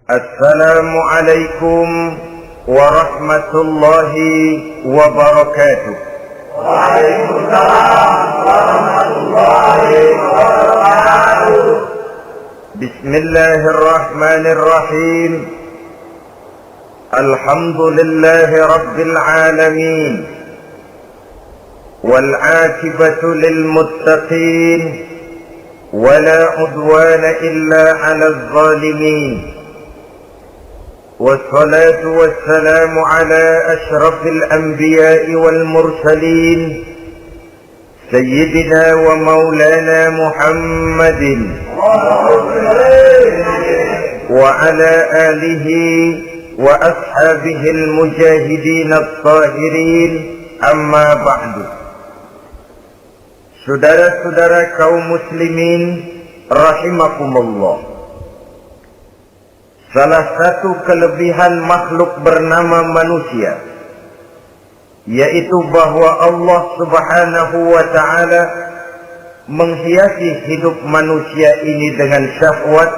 Assalamualaikum warahmatullahi wabarakatuh. Waalaikumsalam warahmatullahi wabarakatuh. Bismillahirrahmanirrahim. Alhamdulillahi rabbil alamin. Wal 'aqibatu lil muttaqin. ولا عدوان إلا على الظالمين والصلاة والسلام على أشرف الأنبياء والمرسلين سيدنا ومولانا محمد وعلى آله وأصحابه المجاهدين الطاهرين أما بعد. Saudara-saudara kaum muslimin rahimakumullah. Salah satu kelebihan makhluk bernama manusia, yaitu bahwa Allah subhanahu wa ta'ala menghiasi hidup manusia ini dengan syahwat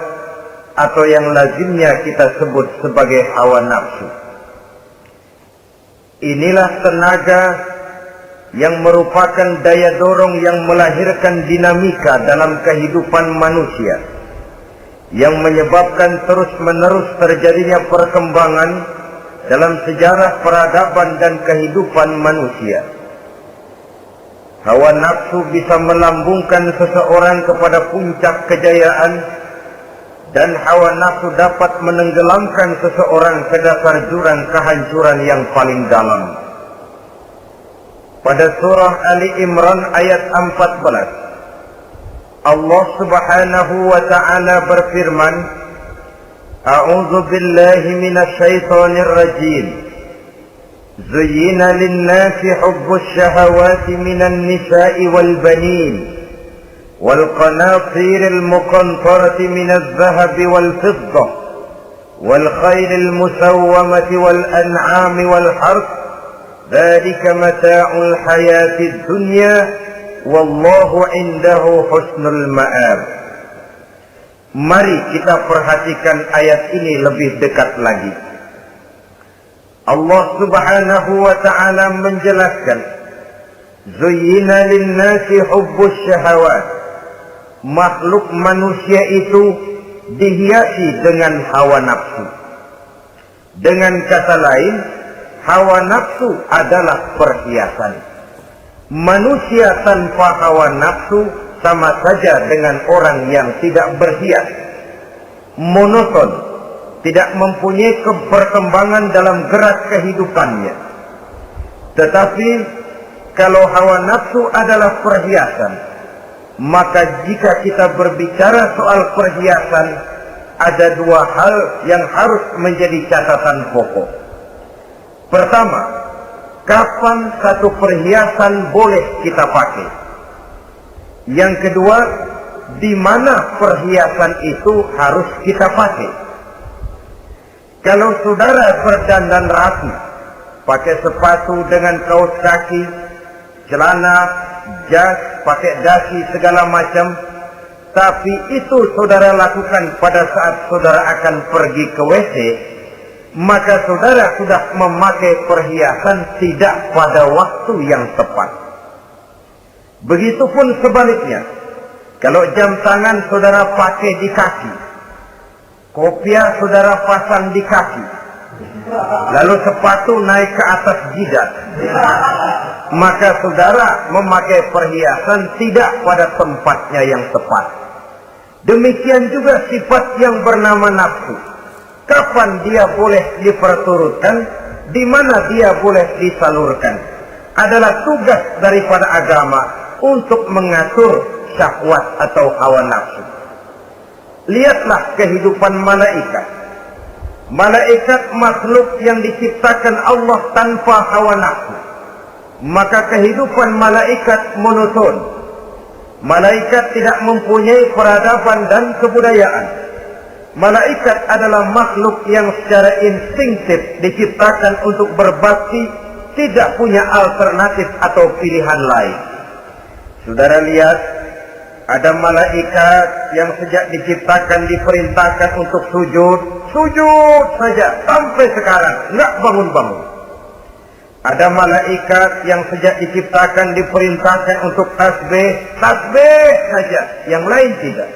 atau yang lazimnya kita sebut sebagai hawa nafsu. Inilah tenaga yang merupakan daya dorong yang melahirkan dinamika dalam kehidupan manusia, yang menyebabkan terus-menerus terjadinya perkembangan dalam sejarah peradaban dan kehidupan manusia. Hawa nafsu bisa melambungkan seseorang kepada puncak kejayaan, dan hawa nafsu dapat menenggelamkan seseorang ke dasar jurang kehancuran yang paling dalam. Pada surah Ali Imran ayat 14, Allah subhanahu wa ta'ala berfirman, A'udzu billahi minasy syaithanir rajim. Zuyyina lin-nasi hubbus syahawati minan nisa'i wal banin wal qanatiril muqantarati minadh dhahabi wal fiddah wal khaylil musawwamati wal an'ami wal harth. Dzalika mata'ul hayatid dunya wallahu 'indahu husnul ma'ab. Mari kita perhatikan ayat ini lebih dekat lagi. Allah subhanahu wa ta'ala menjelaskan, Zuyyina lin-nasi hubbus syahawat. Makhluk manusia itu dihiasi dengan hawa nafsu. Dengan kata lain, hawa nafsu adalah perhiasan. Manusia tanpa hawa nafsu sama saja dengan orang yang tidak berhias, monoton, tidak mempunyai perkembangan dalam gerak kehidupannya. Tetapi kalau hawa nafsu adalah perhiasan, maka jika kita berbicara soal perhiasan, ada dua hal yang harus menjadi catatan pokok. Pertama, kapan satu perhiasan boleh kita pakai? Yang kedua, di mana perhiasan itu harus kita pakai? Kalau saudara berdandan rapi, pakai sepatu dengan kaos kaki, celana, jas, pakai dasi segala macam, tapi itu saudara lakukan pada saat saudara akan pergi ke WC, maka saudara sudah memakai perhiasan tidak pada waktu yang tepat. Begitupun sebaliknya, kalau jam tangan saudara pakai di kaki, kopiah saudara pasang di kaki, lalu sepatu naik ke atas jidat, maka saudara memakai perhiasan tidak pada tempatnya yang tepat. Demikian juga sifat yang bernama nafsu. Kapan dia boleh diperturutkan, di mana dia boleh disalurkan, adalah tugas daripada agama untuk mengatur syahwat atau hawa nafsu. Lihatlah kehidupan malaikat. Malaikat makhluk yang diciptakan Allah tanpa hawa nafsu. Maka kehidupan malaikat monoton. Malaikat tidak mempunyai peradaban dan kebudayaan. Malaikat adalah makhluk yang secara instinktif diciptakan untuk berbakti, tidak punya alternatif atau pilihan lain. Saudara lihat, ada malaikat yang sejak diciptakan diperintahkan untuk sujud, sujud saja sampai sekarang nggak bangun-bangun. Ada malaikat yang sejak diciptakan diperintahkan untuk tasbih saja, yang lain tidak.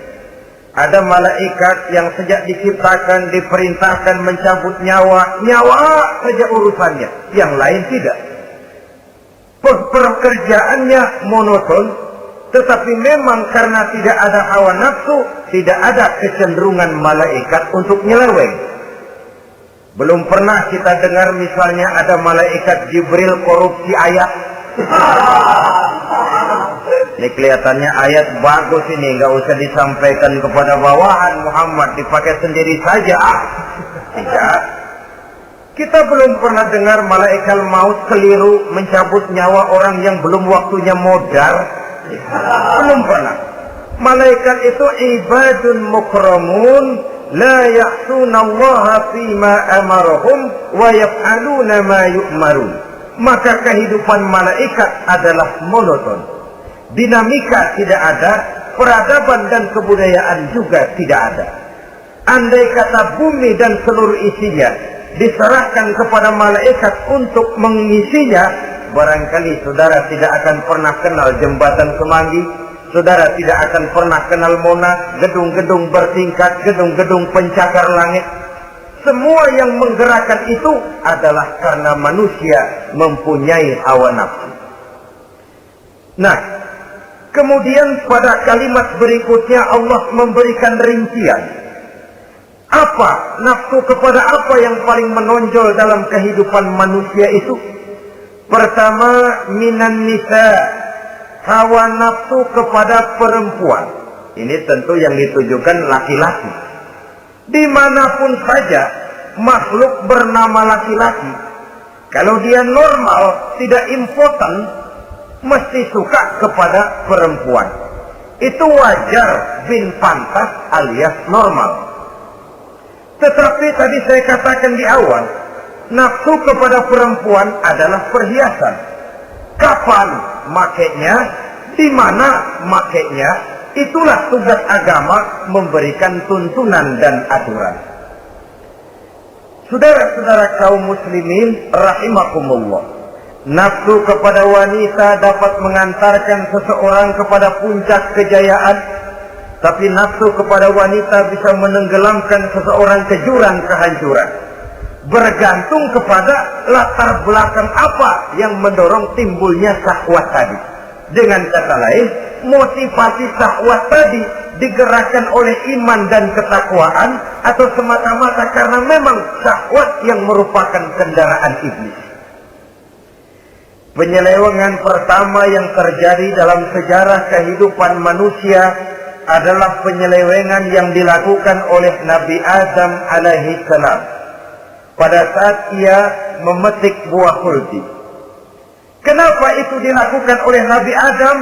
Ada malaikat yang sejak diciptakan diperintahkan mencabut nyawa saja urusannya, yang lain tidak. Pekerjaannya monoton, tetapi memang karena tidak ada hawa nafsu, tidak ada kecenderungan malaikat untuk nyeleweng. Belum pernah kita dengar misalnya ada malaikat Jibril korupsi ayat. Ini kelihatannya ayat bagus ini, nggak usah disampaikan kepada bawahan Muhammad, dipakai sendiri saja. Tidak. Kita belum pernah dengar malaikat maut keliru mencabut nyawa orang yang belum waktunya modal. Belum pernah. Malaikat itu ibadun mukramun, la ya'suna Allah fima amarahum wa yaf'aluna ma yu'marun. Maka kehidupan malaikat adalah monoton. Dinamika tidak ada, peradaban dan kebudayaan juga tidak ada. Andai kata bumi dan seluruh isinya diserahkan kepada malaikat untuk mengisinya, barangkali saudara tidak akan pernah kenal jembatan Semanggi, saudara tidak akan pernah kenal Monas, gedung-gedung bertingkat, gedung-gedung pencakar langit. Semua yang menggerakkan itu adalah karena manusia mempunyai hawa nafsu. Nah, kemudian pada kalimat berikutnya Allah memberikan rincian. Apa nafsu kepada apa yang paling menonjol dalam kehidupan manusia itu? Pertama, minan nisa, hawa nafsu kepada perempuan. Ini tentu yang ditujukan laki-laki. Dimanapun saja makhluk bernama laki-laki, kalau dia normal, tidak impoten, mesti suka kepada perempuan. Itu wajar, bin pantas alias normal. Tetapi tadi saya katakan di awal, nafsu kepada perempuan adalah perhiasan. Kapan makainya, di mana makainya, itulah tugas agama memberikan tuntunan dan aturan. Saudara-saudara kaum muslimin rahimakumullah, nafsu kepada wanita dapat mengantarkan seseorang kepada puncak kejayaan. Tapi nafsu kepada wanita bisa menenggelamkan seseorang ke jurang kehancuran. Bergantung kepada latar belakang apa yang mendorong timbulnya syahwat tadi. Dengan kata lain, motivasi syahwat tadi digerakkan oleh iman dan ketakwaan, atau semata-mata karena memang syahwat yang merupakan kendaraan iblis. Penyelewengan pertama yang terjadi dalam sejarah kehidupan manusia adalah penyelewengan yang dilakukan oleh Nabi Adam alaihi salam pada saat ia memetik buah khuldi. Kenapa itu dilakukan oleh Nabi Adam?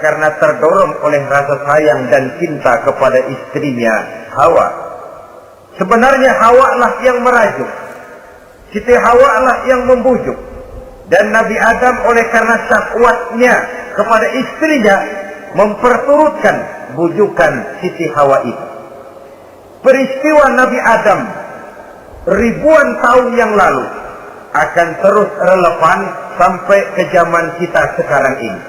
Karena terdorong oleh rasa sayang dan cinta kepada istrinya Hawa. Sebenarnya Hawa lah yang merajuk, Siti Hawa lah yang membujuk, dan Nabi Adam oleh karena syahwatnya kepada istrinya memperturutkan bujukan Siti Hawa itu. Peristiwa Nabi Adam ribuan tahun yang lalu akan terus relevan sampai ke zaman kita sekarang ini.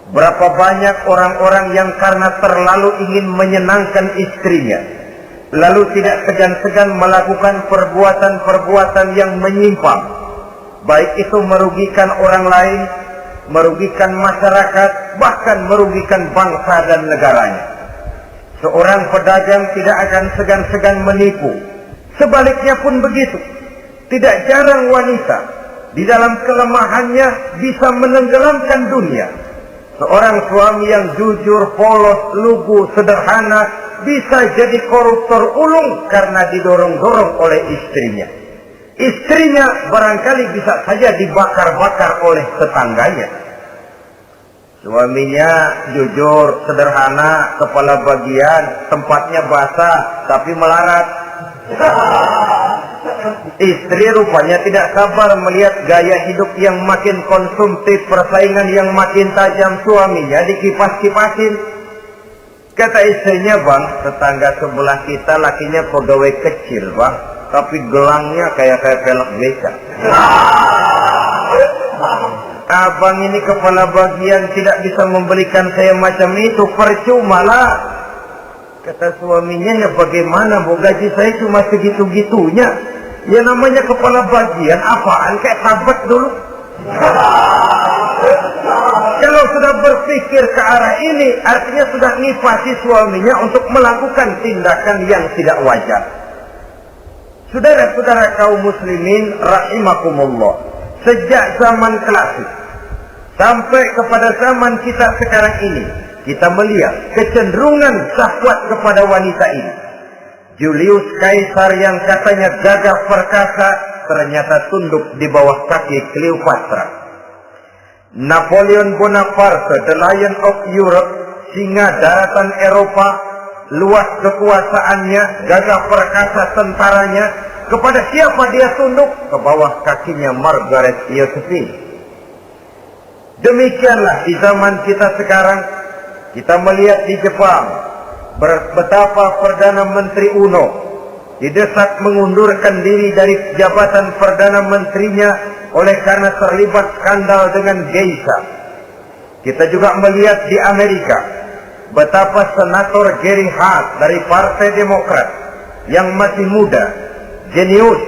Berapa banyak orang-orang yang karena terlalu ingin menyenangkan istrinya, lalu tidak segan-segan melakukan perbuatan-perbuatan yang menyimpang, baik itu merugikan orang lain, merugikan masyarakat, bahkan merugikan bangsa dan negaranya. Seorang pedagang tidak akan segan-segan menipu. Sebaliknya pun begitu. Tidak jarang wanita di dalam kelemahannya bisa menenggelamkan dunia. Seorang suami yang jujur, polos, lugu, sederhana bisa jadi koruptor ulung karena didorong-dorong oleh istrinya. Istrinya barangkali bisa saja dibakar-bakar oleh tetangganya. Suaminya jujur, sederhana, kepala bagian, tempatnya basah, tapi melarat. Istri rupanya tidak sabar melihat gaya hidup yang makin konsumtif, persaingan yang makin tajam, suaminya dikipas-kipasin. Kata istrinya, bang, tetangga sebelah kita lakinya pegawai kecil, bang, tapi gelangnya kayak pelek beca. Abang ini kepala bagian tidak bisa memberikan saya macam itu, percuma lah. Kata suaminya, ya bagaimana, bu, gaji saya cuma segitu-gitunya. Ya namanya kepala bagian, apaan, kayak sahabat dulu. Kalau sudah berpikir ke arah ini, artinya sudah nifasi suaminya untuk melakukan tindakan yang tidak wajar. Saudara-saudara kaum muslimin rahimakumullah, sejak zaman klasik sampai kepada zaman kita sekarang ini, kita melihat kecenderungan syahwat kepada wanita ini. Julius Caesar yang katanya gagah perkasa ternyata tunduk di bawah kaki Cleopatra. Napoleon Bonaparte, the Lion of Europe, singa daratan Eropa, luas kekuasaannya, gagah perkasa tentaranya, kepada siapa dia tunduk? Ke bawah kakinya Margaret Josephine. Demikianlah di zaman kita sekarang, kita melihat di Jepang, betapa Perdana Menteri Uno didesak mengundurkan diri dari jabatan Perdana Menterinya oleh karena terlibat skandal dengan geisha. Kita juga melihat di Amerika betapa Senator Gary Hart dari Partai Demokrat yang masih muda, jenius,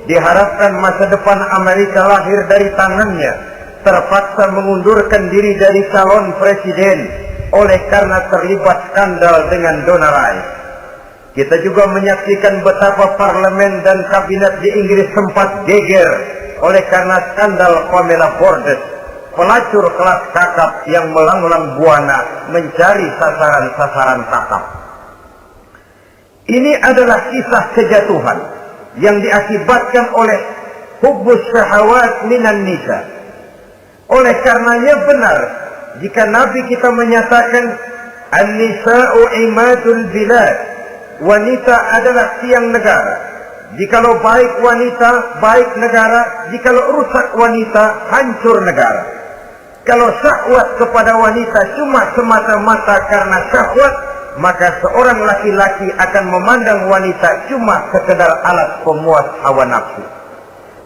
diharapkan masa depan Amerika lahir dari tangannya, terpaksa mengundurkan diri dari calon presiden oleh karena terlibat skandal dengan donor Rice. Kita juga menyaksikan betapa parlemen dan kabinet di Inggris sempat geger oleh karena skandal Pamela Bordes, pelacur kelas kakap yang melanglang buana mencari sasaran-sasaran kakap. Ini adalah kisah kejatuhan yang diakibatkan oleh hubbus syahawat minan nisa. Oleh karenanya benar jika Nabi kita menyatakan an-nisa'u imadul bilad, wanita adalah tiang negara. Jikalau baik wanita, baik negara. Jikalau rusak wanita, hancur negara. Kalau syahwat kepada wanita cuma semata-mata karena syahwat, maka seorang laki-laki akan memandang wanita cuma sekedar alat pemuas hawa nafsu.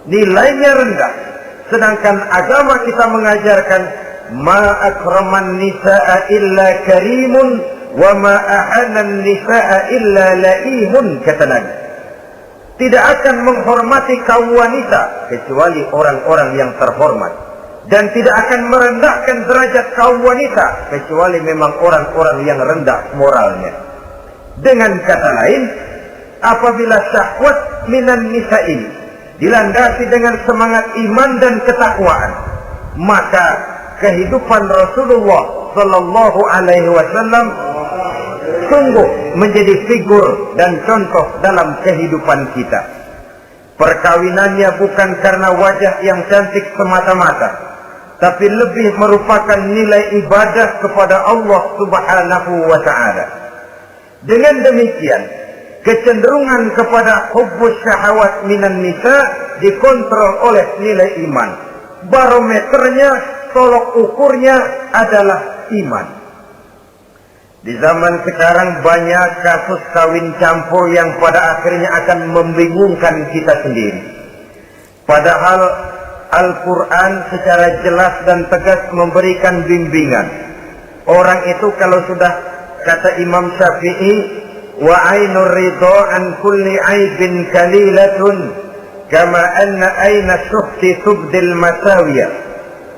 Nilainya rendah. Sedangkan agama kita mengajarkan ma akraman nisa'a illa karimun wa ma ahanan nisa'a illa laimun, kata Nabi. Tidak akan menghormati kaum wanita kecuali orang-orang yang terhormat, dan tidak akan merendahkan derajat kaum wanita kecuali memang orang-orang yang rendah moralnya. Dengan kata lain, apabila syahwat minan nisa ini dilandasi dengan semangat iman dan ketakwaan, maka kehidupan Rasulullah sallallahu alaihi wasallam sungguh menjadi figur dan contoh dalam kehidupan kita. Perkawinannya bukan karena wajah yang cantik semata-mata, tapi lebih merupakan nilai ibadah kepada Allah Subhanahu wa ta'ala. Dengan demikian, kecenderungan kepada hubbus syahawat minan nisa dikontrol oleh nilai iman. Barometernya, tolok ukurnya adalah iman. Di zaman sekarang banyak kasus kawin campur yang pada akhirnya akan membingungkan kita sendiri. Padahal Al-Quran secara jelas dan tegas memberikan bimbingan. Orang itu kalau sudah, kata Imam Syafi'i, wa ainur ridha an kulli aibin kalilatun kama anna aina syuhti tubdil masawiya.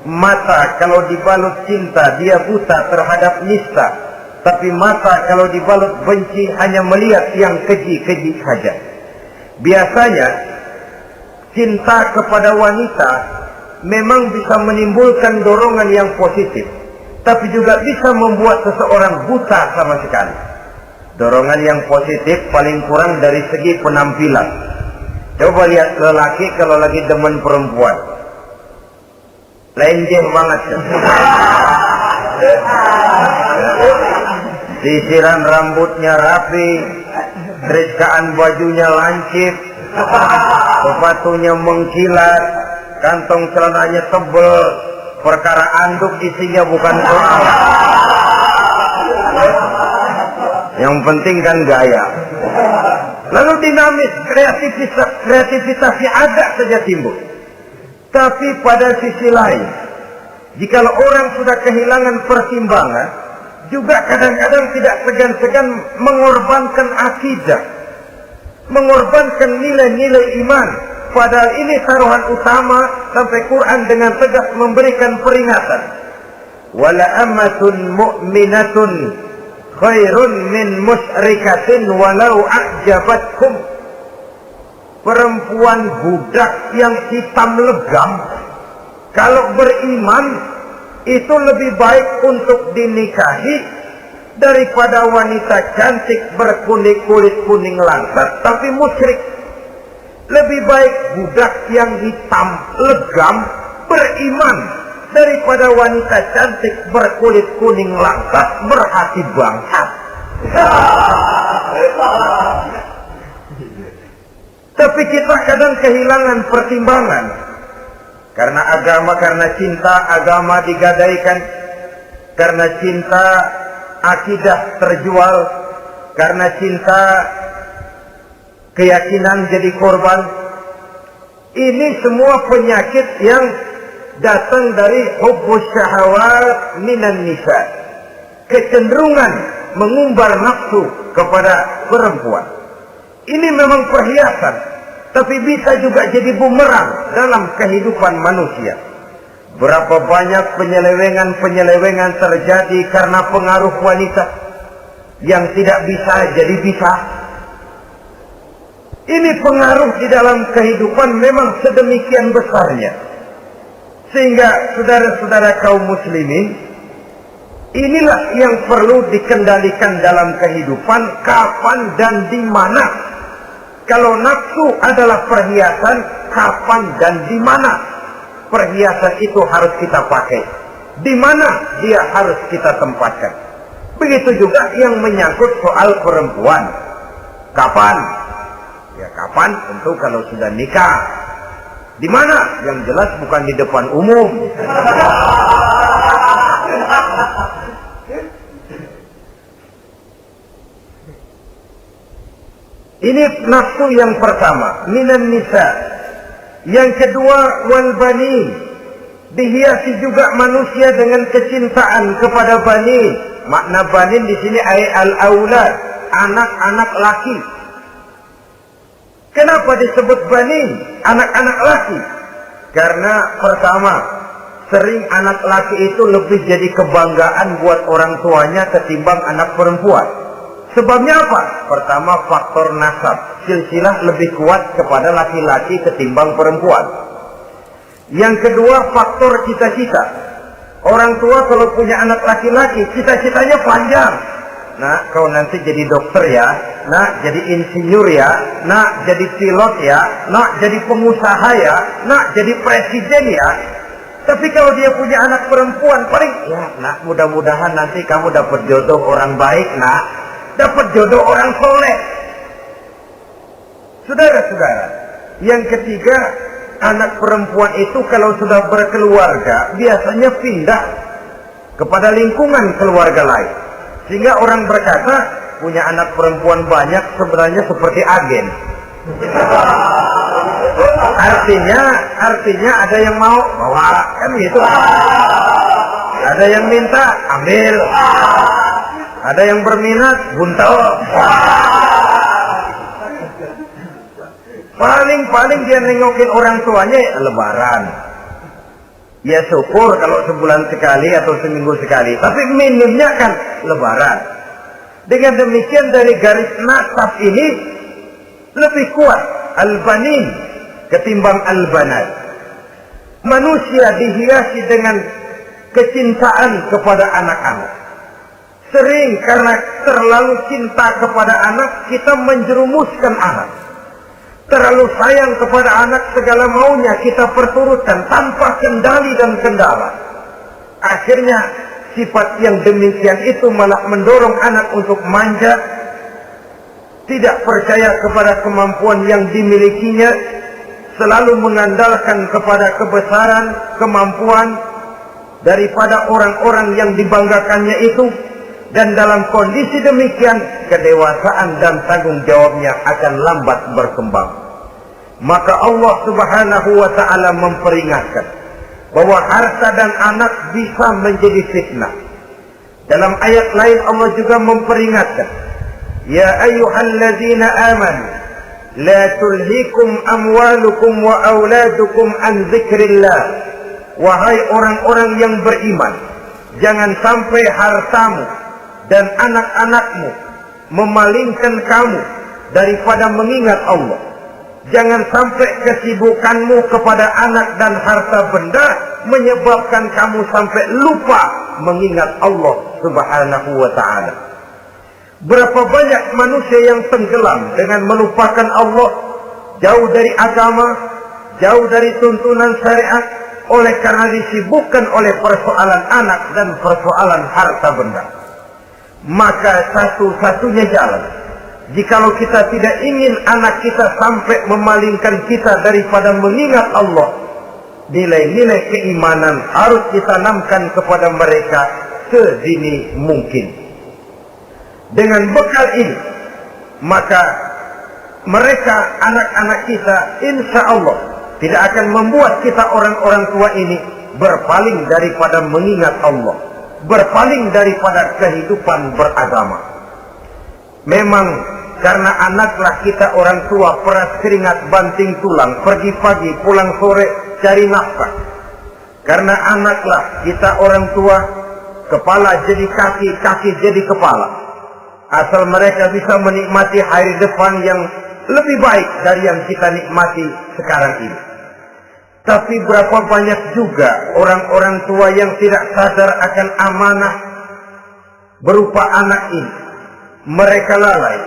Mata kalau dibalut cinta dia buta terhadap nista, tapi mata kalau dibalut benci hanya melihat yang keji-keji saja. Biasanya cinta kepada wanita memang bisa menimbulkan dorongan yang positif, tapi juga bisa membuat seseorang buta sama sekali. Dorongan yang positif paling kurang dari segi penampilan. Coba lihat lelaki kalau lagi demen perempuan, lenjeh banget ya. Sisiran rambutnya rapi, terikaan bajunya lancip, sepatunya mengkilat, kantong celananya tebel, perkara anduk isinya bukan soal. Yang penting kan gaya. Lalu dinamis, kreativitasnya ada saja timbul. Tapi pada sisi lain, jika orang sudah kehilangan pertimbangan, juga kadang-kadang tidak segan-segan mengorbankan akidah, mengorbankan nilai-nilai iman. Padahal ini taruhan utama, sampai Quran dengan tegas memberikan peringatan. Wala amatun mu'minatun khairun min musyrikatin walau a'jabatkum. Perempuan budak yang hitam legam, kalau beriman itu lebih baik untuk dinikahi daripada wanita cantik berkulit kuning langsat tapi musyrik. Lebih baik budak yang hitam legam beriman daripada wanita cantik berkulit kuning langsat berhati bangsat. Tapi kita kadang kehilangan pertimbangan. Karena agama, karena cinta agama digadaikan. Karena cinta akidah terjual. Karena cinta keyakinan jadi korban. Ini semua penyakit yang datang dari hubbus syahawat minan nisa. Kecenderungan mengumbar nafsu kepada perempuan. Ini memang perhiasan, tapi bisa juga jadi bumerang dalam kehidupan manusia. Berapa banyak penyelewengan terjadi karena pengaruh wanita yang tidak bisa jadi bisa. Ini pengaruh di dalam kehidupan memang sedemikian besarnya. Sehingga saudara-saudara kaum muslimin, inilah yang perlu dikendalikan dalam kehidupan, kapan dan di mana. Kalau nafsu adalah perhiasan, kapan dan di mana perhiasan itu harus kita pakai, di mana dia harus kita tempatkan. Begitu juga yang menyangkut soal perempuan. Kapan? Ya kapan? Tentu kalau sudah nikah. Di mana? Yang jelas bukan di depan umum. Ini nafsu yang pertama, minan nisa. Yang kedua, wal banin. Dihiasi juga manusia dengan kecintaan kepada banin. Makna banin di sini al-aulad, anak-anak laki. Kenapa disebut banin, anak-anak laki? Karena pertama, sering anak laki itu lebih jadi kebanggaan buat orang tuanya ketimbang anak perempuan. Sebabnya apa? Pertama, faktor nasab. Silsilah lebih kuat kepada laki-laki ketimbang perempuan. Yang kedua, faktor cita-cita. Orang tua kalau punya anak laki-laki, cita-citanya panjang. Nah, kau nanti jadi dokter ya. Nah, jadi insinyur ya. Nah, jadi pilot ya. Nah, jadi pengusaha ya. Nah, jadi presiden ya. Tapi kalau dia punya anak perempuan, paling, ya, nak, mudah-mudahan nanti kamu dapat jodoh orang baik, nak. Dapat jodoh orang soleh. Saudara-saudara, yang ketiga, anak perempuan itu kalau sudah berkeluarga biasanya pindah kepada lingkungan keluarga lain. Sehingga orang berkata punya anak perempuan banyak sebenarnya seperti agen. Artinya ada yang mau bawa, kan gitu. Ada yang minta ambil. Ada yang berminat, buntel. Paling dia nengokin orang tuanya lebaran. Ya syukur kalau sebulan sekali atau seminggu sekali. Tapi minimnya kan lebaran. Dengan demikian dari garis nasab ini lebih kuat al-banin ketimbang al-banat. Manusia dihiasi dengan kecintaan kepada anak-anak. Sering karena terlalu cinta kepada anak, kita menjerumuskan anak. Terlalu sayang kepada anak, segala maunya kita perturutkan tanpa kendali dan kendala. Akhirnya sifat yang demikian itu malah mendorong anak untuk manja, tidak percaya kepada kemampuan yang dimilikinya, selalu mengandalkan kepada kebesaran, kemampuan daripada orang-orang yang dibanggakannya itu. Dan dalam kondisi demikian, kedewasaan dan tanggung jawabnya akan lambat berkembang. Maka Allah Subhanahu wa ta'ala memperingatkan bahwa harta dan anak bisa menjadi fitnah. Dalam ayat lain Allah juga memperingatkan, ya ayyuhalladzina amanu la tulhikum amwalukum wa auladukum an dzikrillah. Wahai orang-orang yang beriman, jangan sampai hartamu dan anak-anakmu memalingkan kamu daripada mengingat Allah. Jangan sampai kesibukanmu kepada anak dan harta benda menyebabkan kamu sampai lupa mengingat Allah Subhanahu wa ta'ala. Berapa banyak manusia yang tenggelam dengan melupakan Allah, jauh dari agama, jauh dari tuntunan syariat, oleh karena disibukkan oleh persoalan anak dan persoalan harta benda. Maka satu-satunya jalan, jikalau kita tidak ingin anak kita sampai memalingkan kita daripada mengingat Allah, nilai-nilai keimanan harus ditanamkan kepada mereka sedini mungkin. Dengan bekal ini, maka mereka, anak-anak kita, insya Allah tidak akan membuat kita orang-orang tua ini berpaling daripada mengingat Allah, berpaling daripada kehidupan beragama. Memang karena anaklah kita orang tua peras keringat banting tulang, pergi pagi pulang sore cari nafkah. Karena anaklah kita orang tua, kepala jadi kaki, kaki jadi kepala. Asal mereka bisa menikmati hari depan yang lebih baik dari yang kita nikmati sekarang ini. Tapi berapa banyak juga orang-orang tua yang tidak sadar akan amanah berupa anak ini. Mereka lalai,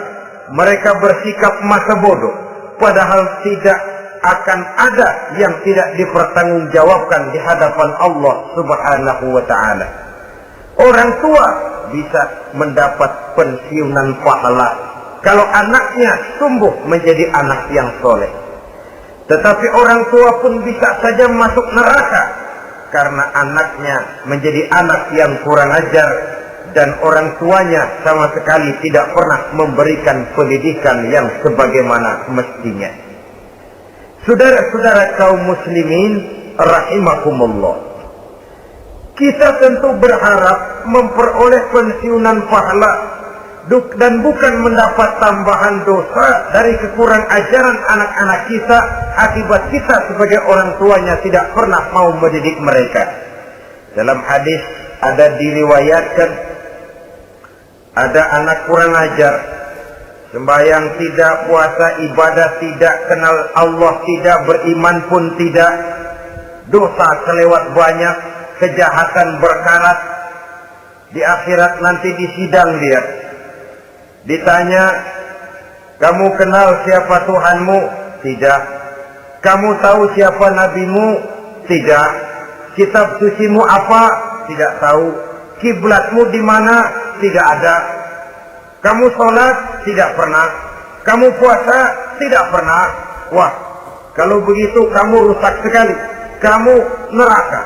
mereka bersikap masa bodoh, padahal tidak akan ada yang tidak dipertanggungjawabkan di hadapan Allah Subhanahu wa ta'ala. Orang tua bisa mendapat pensiunan pahala kalau anaknya tumbuh menjadi anak yang soleh. Tetapi orang tua pun bisa saja masuk neraka karena anaknya menjadi anak yang kurang ajar dan orang tuanya sama sekali tidak pernah memberikan pendidikan yang sebagaimana mestinya. Saudara-saudara kaum muslimin rahimakumullah, kita tentu berharap memperoleh pensiunan pahala dan bukan mendapat tambahan dosa dari kekurang ajaran anak-anak kita akibat kita sebagai orang tuanya tidak pernah mau mendidik mereka. Dalam hadis ada diriwayatkan, ada anak kurang ajar, sembahyang tidak, puasa ibadah tidak, kenal Allah tidak, beriman pun tidak, dosa kelewat banyak, kejahatan berkarat. Di akhirat nanti disidang dia, ditanya, kamu kenal siapa Tuhanmu? Tidak. Kamu tahu siapa nabimu? Tidak. Kitab sucimu apa? Tidak tahu. Kiblatmu di mana? Tidak ada. Kamu sholat? Tidak pernah. Kamu puasa? Tidak pernah. Wah, kalau begitu kamu rusak sekali. Kamu neraka.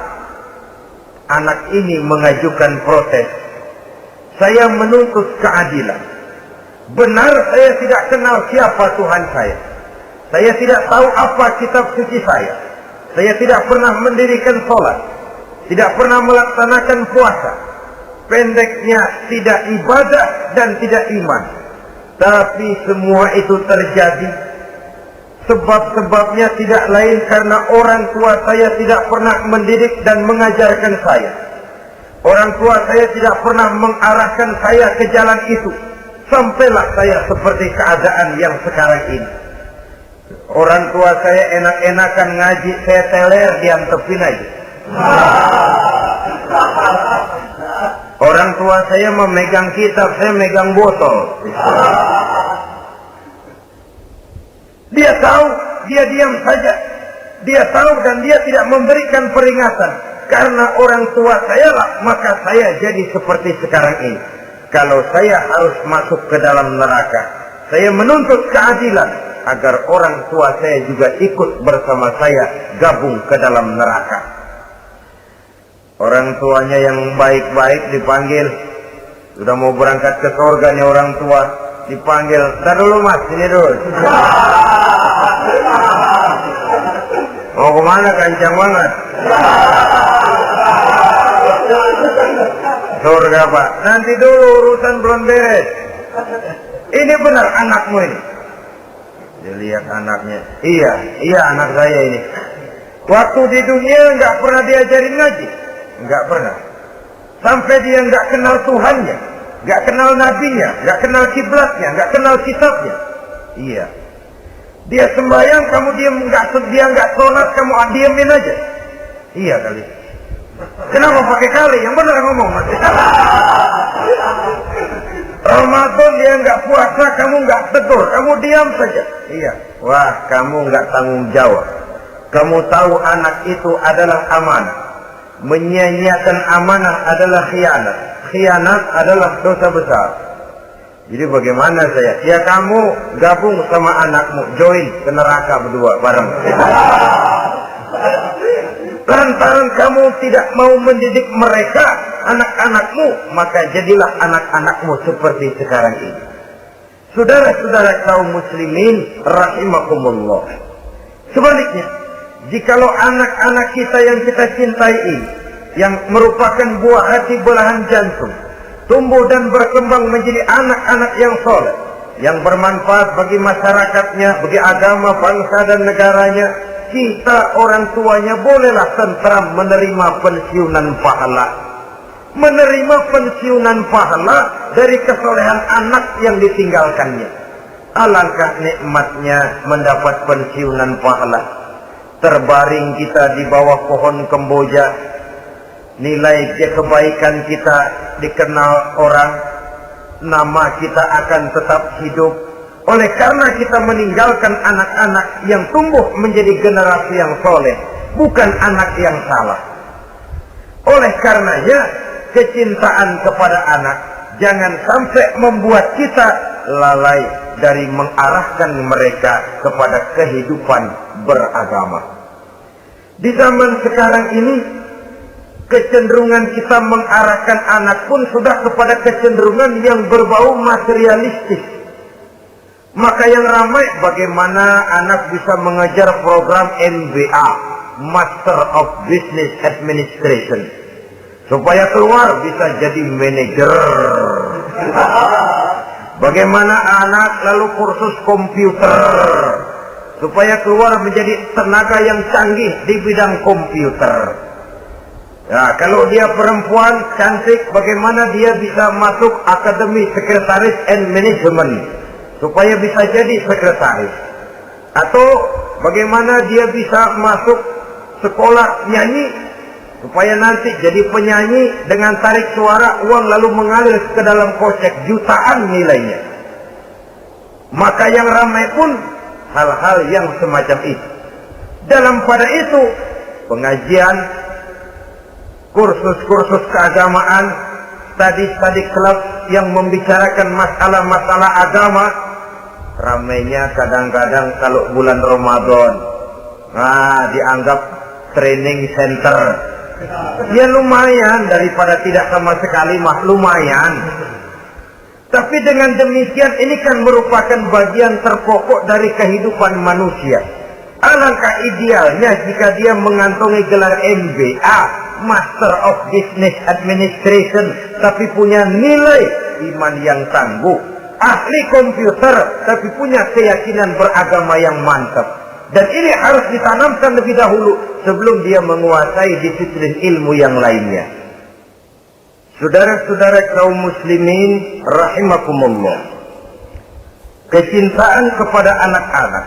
Anak ini mengajukan protes. Saya menuntut keadilan. Benar saya tidak kenal siapa Tuhan saya. Saya tidak tahu apa kitab suci saya. Saya tidak pernah mendirikan sholat. Tidak pernah melaksanakan puasa. Pendeknya tidak ibadah dan tidak iman. Tapi semua itu terjadi. Sebab-sebabnya tidak lain karena orang tua saya tidak pernah mendidik dan mengajarkan saya. Orang tua saya tidak pernah mengarahkan saya ke jalan itu. Sampailah saya seperti keadaan yang sekarang ini. Orang tua saya enak-enakan ngaji, saya teler diantepin aja. Orang tua saya memegang kitab, saya megang botol. Dia tahu, dia diam saja. Dia tahu dan dia tidak memberikan peringatan. Karena orang tua saya lah, maka saya jadi seperti sekarang ini. Kalau saya harus masuk ke dalam neraka, saya menuntut keadilan agar orang tua saya juga ikut bersama saya gabung ke dalam neraka. Orang tuanya yang baik-baik dipanggil, Sudah mau berangkat ke surga nih orang tua, dipanggil, "Ntar dulu mas, sini dulu." Mau kemana, kencang banget? Surga pak, nanti dulu urusan belum beres. Ini benar anakmu ini. Dilihat anaknya, iya anak saya ini. Waktu di dunia nggak pernah diajarin ngaji, nggak pernah. Sampai dia nggak kenal Tuhannya, nggak kenal nabinya, nggak kenal kiblatnya, nggak kenal kitabnya. Iya. Dia sembahyang, kamu dia nggak sholat, kamu diemin aja. Iya kali. Kenapa pakai kali? Yang benar ngomong mas. Ramadan dia nggak puasa, kamu nggak tegur, kamu diam saja. Iya. Wah, kamu nggak tanggung jawab. Kamu tahu anak itu adalah amanah. Menyia-nyiakan amanah adalah khianat. Khianat adalah dosa besar. Jadi bagaimana saya? Ya kamu gabung sama anakmu, join ke neraka berdua bareng. Lantaran kamu tidak mau mendidik mereka, anak-anakmu, maka jadilah anak-anakmu seperti sekarang ini. Saudara-saudara kaum muslimin rahimakumullah. Sebaliknya, jikalau anak-anak kita yang kita cintai ini, yang merupakan buah hati belahan jantung, tumbuh dan berkembang menjadi anak-anak yang soleh, yang bermanfaat bagi masyarakatnya, bagi agama, bangsa dan negaranya, kita orang tuanya bolehlah tentram menerima pensiunan pahala. Menerima pensiunan pahala dari kesolehan anak yang ditinggalkannya. Alangkah nikmatnya mendapat pensiunan pahala. Terbaring kita di bawah pohon kemboja, nilai kebaikan kita dikenal orang, nama kita akan tetap hidup. Oleh karena kita meninggalkan anak-anak yang tumbuh menjadi generasi yang soleh, bukan anak yang salah. Oleh karenanya, kecintaan kepada anak jangan sampai membuat kita lalai dari mengarahkan mereka kepada kehidupan beragama. Di zaman sekarang ini, kecenderungan kita mengarahkan anak pun sudah kepada kecenderungan yang berbau materialistis. Maka yang ramai bagaimana anak bisa mengejar program MBA, Master of Business Administration, supaya keluar bisa jadi manajer. Bagaimana anak lalu kursus komputer, supaya keluar menjadi tenaga yang canggih di bidang komputer. Ya, kalau dia perempuan cantik, bagaimana dia bisa masuk Akademi Sekretaris and Management, supaya bisa jadi sekretaris. Atau bagaimana dia bisa masuk sekolah nyanyi, supaya nanti jadi penyanyi dengan tarik suara, uang lalu mengalir ke dalam kocek jutaan nilainya. Maka yang ramai pun hal-hal yang semacam itu. Dalam pada itu, pengajian, kursus-kursus keagamaan, study club yang membicarakan masalah-masalah agama, ramainya kadang-kadang kalau bulan Ramadan, dianggap training center. Ya lumayan, daripada tidak sama sekali mah lumayan. Tapi dengan demikian ini kan merupakan bagian terpokok dari kehidupan manusia. Alangkah idealnya jika dia mengantongi gelar MBA, Master of Business Administration, tapi punya nilai iman yang tangguh, ahli komputer, tapi punya keyakinan beragama yang mantap. Dan ini harus ditanamkan lebih dahulu sebelum dia menguasai disiplin ilmu yang lainnya. Saudara-saudara kaum muslimin rahimakumullah, kecintaan kepada anak-anak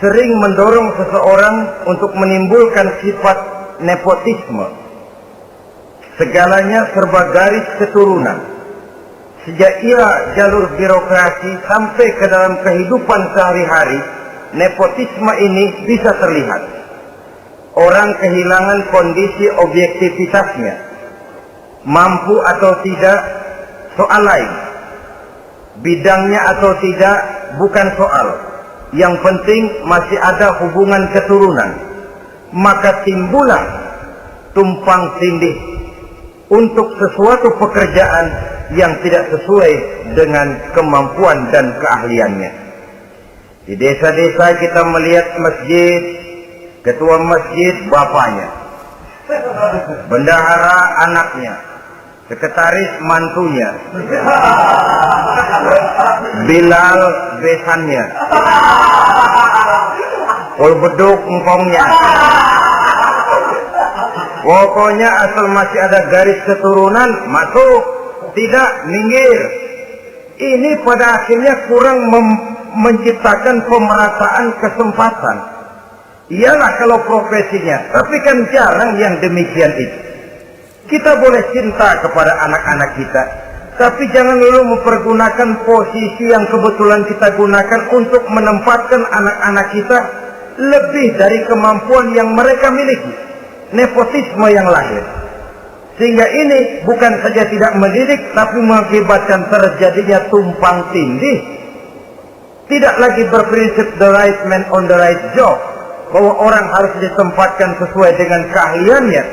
sering mendorong seseorang untuk menimbulkan sifat nepotisme. Segalanya serba garis keturunan. Sejak ia jalur birokrasi sampai ke dalam kehidupan sehari-hari, nepotisme ini bisa terlihat. Orang kehilangan kondisi objektivitasnya. Mampu atau tidak, soal lain. Bidangnya atau tidak, bukan soal. Yang penting masih ada hubungan keturunan. Maka timbullah tumpang tindih untuk sesuatu pekerjaan yang tidak sesuai dengan kemampuan dan keahliannya. Di desa-desa kita melihat masjid, ketua masjid bapaknya, bendahara anaknya, sekretaris mantunya, Bilal besannya, beduk engkongnya. Pokoknya asal masih ada garis keturunan masuk, tidak minggir. Ini pada akhirnya kurang menciptakan pemerataan kesempatan. Iyalah kalau profesinya, tapi kan jarang yang demikian itu. Kita boleh cinta kepada anak-anak kita, tapi jangan lalu mempergunakan posisi yang kebetulan kita gunakan untuk menempatkan anak-anak kita lebih dari kemampuan yang mereka miliki. Nepotisme yang lahir. Sehingga ini bukan saja tidak mendidik, tapi mengakibatkan terjadinya tumpang tindih. Tidak lagi berprinsip the right man on the right job, bahwa orang harus ditempatkan sesuai dengan keahliannya,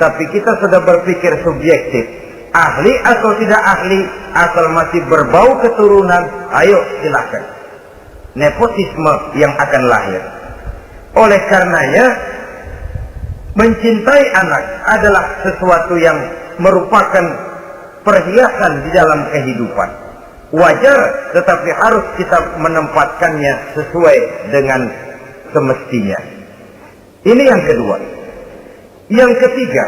tapi kita sudah berpikir subjektif, ahli atau tidak ahli, asal masih berbau keturunan, ayo silakan. Nepotisme yang akan lahir. Oleh karenanya, mencintai anak adalah sesuatu yang merupakan perhiasan di dalam kehidupan. Wajar, tetapi harus kita menempatkannya sesuai dengan semestinya. Ini yang kedua. Yang ketiga,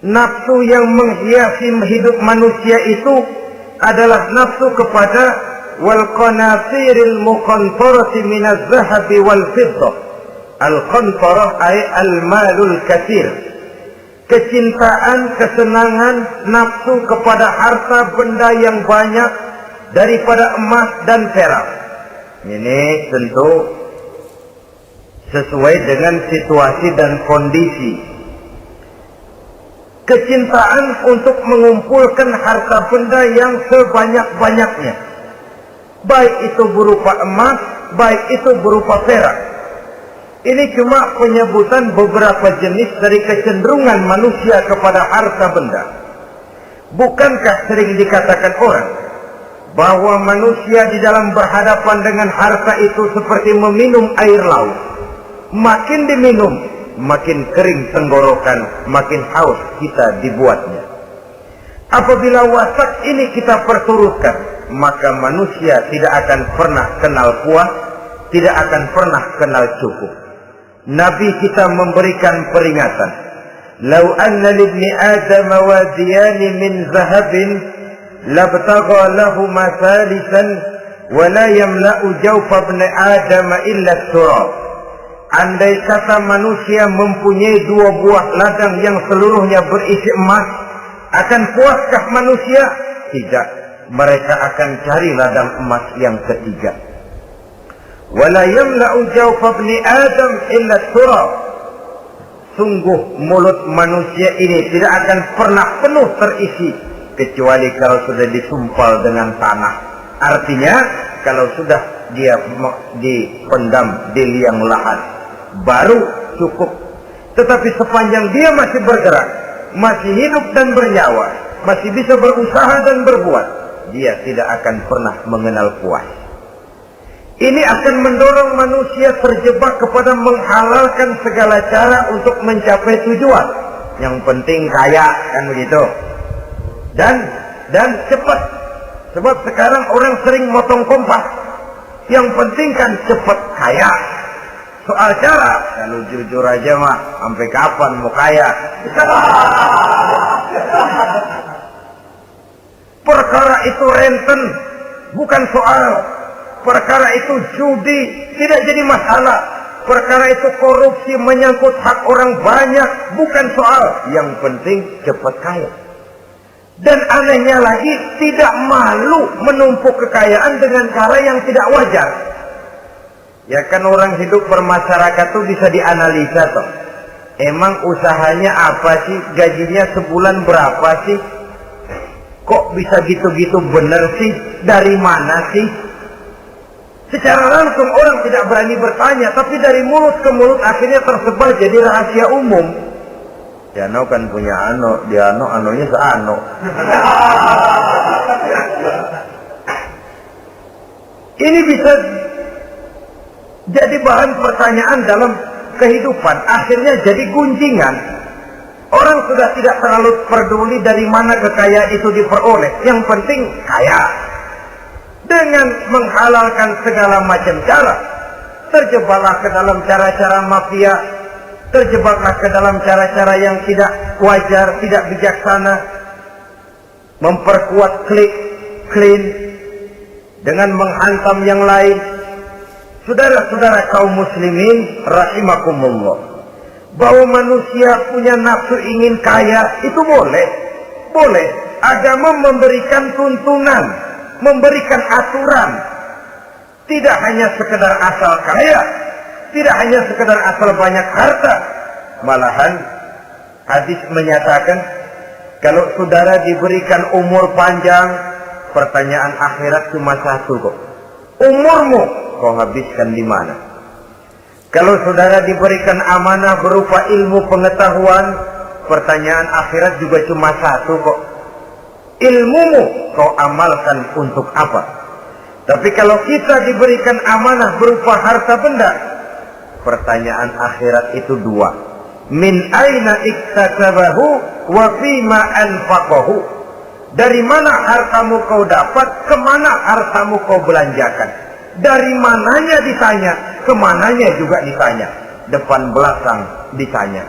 nafsu yang menghiasi hidup manusia itu adalah nafsu kepada wal qanatiril muqantarati minaz zahabi wal fiddah. Al-qantarah ay al-malul katsir. Kecintaan, kesenangan, nafsu kepada harta benda yang banyak daripada emas dan perak. Ini tentu sesuai dengan situasi dan kondisi. Kecintaan untuk mengumpulkan harta benda yang sebanyak-banyaknya. Baik itu berupa emas, baik itu berupa perak. Ini cuma penyebutan beberapa jenis dari kecenderungan manusia kepada harta benda. Bukankah sering dikatakan orang bahwa manusia di dalam berhadapan dengan harta itu seperti meminum air laut. Makin diminum, makin kering tenggorokan, makin haus kita dibuatnya. Apabila watak ini kita perturutkan, maka manusia tidak akan pernah kenal puas, tidak akan pernah kenal cukup. Nabi kita memberikan peringatan. Lau anna libni Adam wadiyani min zahabin labtagha lahuma thalithan wa la yamla'u jawfa ibni Adam illa turab. Andai kata manusia mempunyai dua buah ladang yang seluruhnya berisi emas, akan puaskah manusia? Tidak. Mereka akan cari ladang emas yang ketiga. Wala yamla'u jawfa ibni Adam illa turab. Sungguh mulut manusia ini tidak akan pernah penuh terisi kecuali kalau sudah disumpal dengan tanah. Artinya kalau sudah dia dipendam di liang lahat baru cukup. Tetapi sepanjang dia masih bergerak, masih hidup dan bernyawa, masih bisa berusaha dan berbuat, dia tidak akan pernah mengenal puas. Ini akan mendorong manusia terjebak kepada menghalalkan segala cara untuk mencapai tujuan. Yang penting kaya, kan begitu. Dan cepat. Sebab sekarang orang sering motong kompas. Yang penting kan cepat kaya. Soal cara, kalau jujur aja mah, sampai kapan mau kaya? Perkara itu renten, bukan soal. Perkara itu judi, tidak jadi masalah. Perkara itu korupsi menyangkut hak orang banyak, bukan soal. Yang penting cepat kaya. Dan anehnya lagi, tidak malu menumpuk kekayaan dengan cara yang tidak wajar. Ya kan orang hidup bermasyarakat tuh bisa dianalisa toh. Emang usahanya apa sih? Gajinya sebulan berapa sih? Kok bisa gitu-gitu bener sih? Dari mana sih? Secara langsung orang tidak berani bertanya, tapi dari mulut ke mulut akhirnya tersebar jadi rahasia umum. Jano kan punya ano, dia anonya seano. Ini bisa jadi bahan pertanyaan dalam kehidupan, akhirnya jadi gunjingan. Orang sudah tidak terlalu peduli dari mana kekayaan itu diperoleh, yang penting kaya. Dengan menghalalkan segala macam cara, terjebaklah ke dalam cara-cara mafia, terjebaklah ke dalam cara-cara yang tidak wajar, tidak bijaksana, memperkuat klan dengan menghantam yang lain. Saudara-saudara kaum muslimin rahimakumullah, bahwa manusia punya nafsu ingin kaya itu boleh. Agama memberikan tuntunan, memberikan aturan. Tidak hanya sekedar asal kaya, tidak hanya sekedar asal banyak harta. Malahan hadis menyatakan, kalau saudara diberikan umur panjang, pertanyaan akhirat cuma satu kok. Umurmu kau habiskan di mana? Kalau saudara diberikan amanah berupa ilmu pengetahuan, pertanyaan akhirat juga cuma satu kok. Ilmumu kau amalkan untuk apa? Tapi kalau kita diberikan amanah berupa harta benda, pertanyaan akhirat itu dua. Min aina iktasabahu wa fima anfaqahu. Dari mana hartamu kau dapat, kemana hartamu kau belanjakan. Dari mananya ditanya, kemananya juga ditanya. Depan belakang ditanya.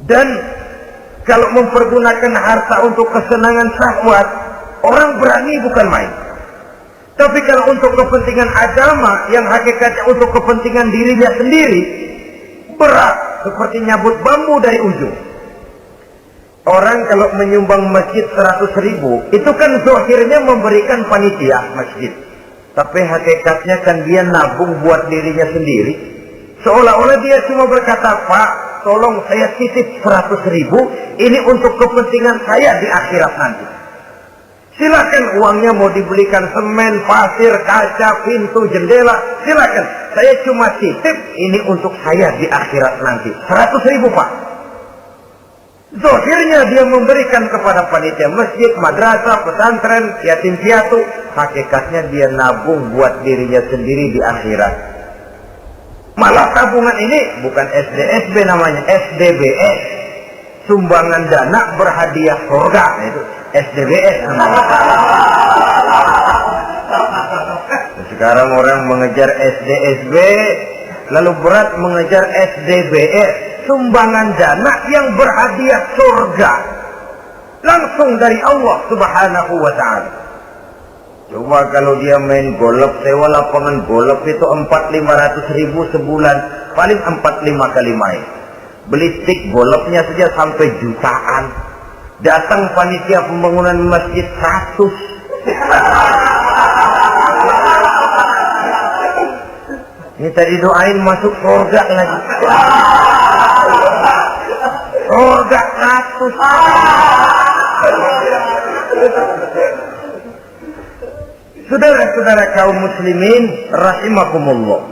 Dan kalau mempergunakan harta untuk kesenangan syahwat, orang berani bukan main. Tapi kalau untuk kepentingan agama, yang hakikatnya untuk kepentingan dirinya sendiri, berat seperti nyabut bambu dari ujung. Orang kalau menyumbang masjid 100.000, itu kan zahirnya memberikan panitia masjid. Tapi hakikatnya kan dia nabung buat dirinya sendiri. Seolah-olah dia cuma berkata, Pak, tolong saya titip 100.000, ini untuk kepentingan saya di akhirat nanti. Silakan uangnya mau dibelikan semen, pasir, kaca, pintu, jendela, silakan. Saya cuma titip, ini untuk saya di akhirat nanti. 100.000 Pak. Zahirnya dia memberikan kepada panitia masjid, madrasah, pesantren, yatim piatu. Hakikatnya dia nabung buat dirinya sendiri di akhirat. Malah tabungan ini bukan SDSB namanya, SDBS. Sumbangan dana berhadiah surga. Itu SDBS namanya. Sekarang orang mengejar SDSB, lalu berat mengejar SDBS. Sumbangan dana yang berhadiah surga langsung dari Allah Subhanahu wa ta'ala. Coba kalau dia main golf, sewa lapangan golf itu 400-500 ribu sebulan, paling 4-5 kali main. Beli stick golfnya saja sampai jutaan. Datang panitia pembangunan masjid 100. Ini tadi doain masuk surga lagi. Surga 100. Saudara-saudara kaum muslimin rahimakumullah,